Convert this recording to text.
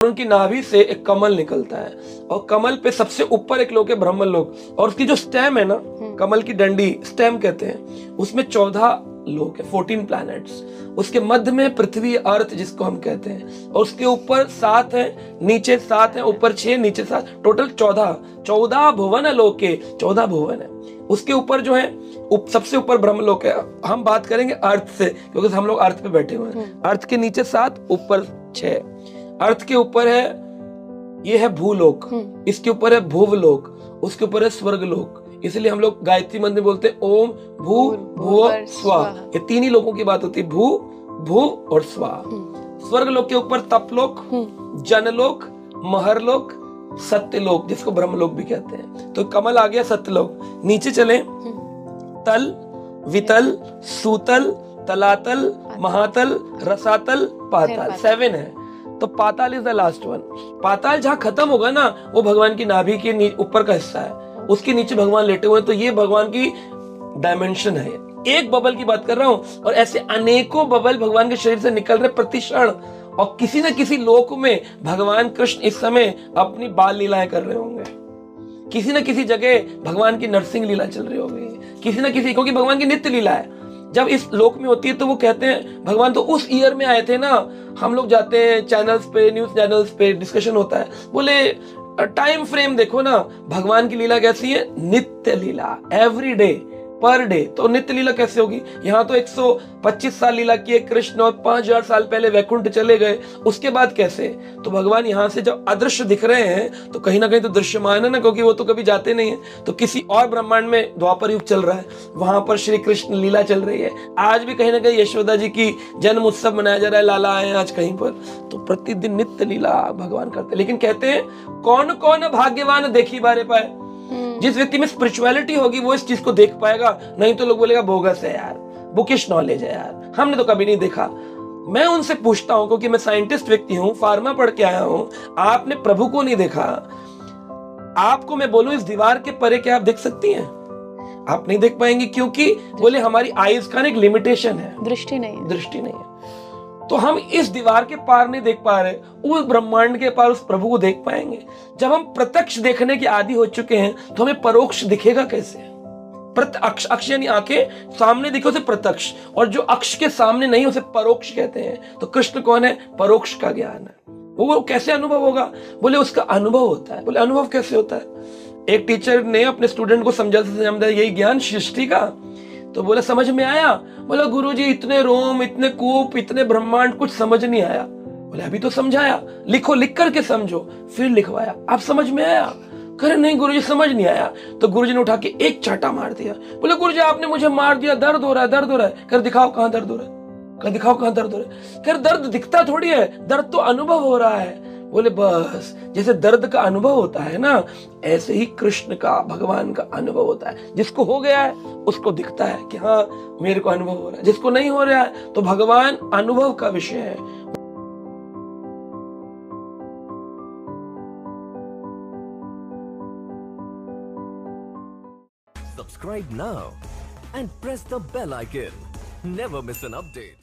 उनकी नाभि से एक कमल निकलता है और कमल पे सबसे ऊपर एक लोक है ब्रह्मलोक, और उसकी जो स्टेम है ना, कमल की डंडी स्टेम कहते हैं, उसमें 14 लोक है, 14 प्लैनेट्स। उसके मध्य में पृथ्वी अर्थ जिसको हम कहते हैं, और उसके ऊपर 7 है, नीचे 7 है, ऊपर 6, नीचे 7, टोटल 14 भुवन लोक के 14 भुवन है। उसके ऊपर जो है सबसे ऊपर ब्रह्मलोक है। हम बात करेंगे अर्थ से, क्योंकि हम लोग अर्थ पे बैठे हुए हैं। अर्थ के नीचे 7, ऊपर 6। अर्थ के ऊपर है, ये है भूलोक, इसके ऊपर है भुवलोक, उसके ऊपर है स्वर्गलोक। इसलिए हम लोग गायत्री मंत्र बोलते हैं ओम भू भुव स्वा। ये 3 ही लोकों की बात होती है, भू भुव और स्वा। स्वर्गलोक के ऊपर तपलोक, जनलोक, महरलोक, सत्यलोक, जिसको ब्रह्मलोक भी कहते हैं। तो कमल आ गया सत्यलोक। नीचे चले, तल, वितल, सूतल, तलातल, महातल, रसातल, पाताल, 7 है। तो पाताल इज द लास्ट वन। पाताल जहां खत्म होगा ना, वो भगवान की नाभि के ऊपर का हिस्सा है, उसके नीचे भगवान लेटे हुए हैं। तो ये भगवान की डायमेंशन है। एक बबल की बात कर रहा हूं, और ऐसे अनेकों बबल भगवान के शरीर से निकल रहे प्रति क्षण, और किसी न किसी लोक में भगवान कृष्ण इस समय अपनी बाल लीलाएं कर रहे होंगे। किसी न किसी जगह भगवान की नरसिंह लीला चल रही होगी, किसी न किसी, क्योंकि भगवान की नित्य लीला है। जब इस लोक में होती है तो वो कहते हैं भगवान तो उस ईयर में आए थे ना। हम लोग जाते हैं चैनल्स पे, न्यूज चैनल्स पे, डिस्कशन होता है, बोले टाइम फ्रेम देखो ना, भगवान की लीला कैसी है, नित्य लीला, एवरी डे, पर डे। तो नित्य लीला कैसे होगी? यहाँ तो 125 साल लीला किए कृष्ण, और 5000 साल पहले वैकुंठ चले गए, उसके बाद कैसे? तो भगवान यहाँ से जब अदृश्य दिख रहे हैं तो कहीं ना कहीं तो दृश्यमान है ना, क्योंकि वो तो कभी जाते नहीं है। तो किसी और ब्रह्मांड में द्वापर युग चल रहा है, वहां पर श्री कृष्ण लीला चल रही है। आज भी कहीं ना कहीं यशोदा जी की जन्म उत्सव मनाया जा रहा है, लाला आए आज कहीं पर, तो प्रतिदिन नित्य लीला भगवान करते हैं। लेकिन कहते हैं कौन कौन भाग्यवान देखी बारे पाए। जिस व्यक्ति में स्पिरिचुअलिटी होगी वो इस चीज को देख पाएगा, नहीं तो लोग बोलेगा बोगस है यार, बुकिश नॉलेज है यार, हमने तो कभी नहीं देखा। मैं उनसे पूछता हूं, क्योंकि मैं साइंटिस्ट व्यक्ति हूं, फार्मा पढ़ के आया हूं, आपने प्रभु को नहीं देखा। आपको मैं बोलूं इस दीवार के परे क्या आप देख सकती हैं? आप नहीं देख पाएंगे, क्योंकि बोले हमारी आईज का एक लिमिटेशन है, दृष्टि नहीं है। तो हम इस दीवार के पार नहीं देख पा रहे, उस ब्रह्मांड के पार उस प्रभु को देख पाएंगे। जब हम प्रत्यक्ष देखने के आदी हो चुके हैं तो हमें परोक्ष दिखेगा कैसे? प्रत्यक्ष, अक्ष यानी आंखें सामने दिखे उसे प्रत्यक्ष, और जो अक्ष के सामने नहीं उसे परोक्ष कहते हैं। तो कृष्ण कौन है? परोक्ष का ज्ञान है। वो कैसे अनुभव होगा? बोले उसका अनुभव होता है। बोले अनुभव कैसे होता है? एक टीचर ने अपने स्टूडेंट को समझा यही ज्ञान सृष्टि का, तो बोला समझ में आया? बोला गुरुजी इतने रोम, इतने कूप, इतने ब्रह्मांड, कुछ समझ नहीं आया। बोले अभी तो समझाया, लिखो, लिख करके समझो। फिर लिखवाया, अब समझ में आया? करे नहीं गुरुजी समझ नहीं आया। तो गुरुजी ने उठा के एक चाटा मार दिया। बोले गुरुजी आपने मुझे मार दिया, दर्द हो रहा है, दर्द हो रहा है। कर दिखाओ कहां दर्द हो रहा है, कर दिखाओ कहां दर्द हो रहा है। कर दर्द दिखता थोड़ी है, दर्द तो अनुभव हो रहा है। बोले बस जैसे दर्द का अनुभव होता है ना, ऐसे ही कृष्ण का, भगवान का अनुभव होता है। जिसको हो गया है उसको दिखता है कि हाँ मेरे को अनुभव हो रहा है, जिसको नहीं हो रहा है तो भगवान अनुभव का विषय है। Subscribe now and press the bell icon. Never miss an update.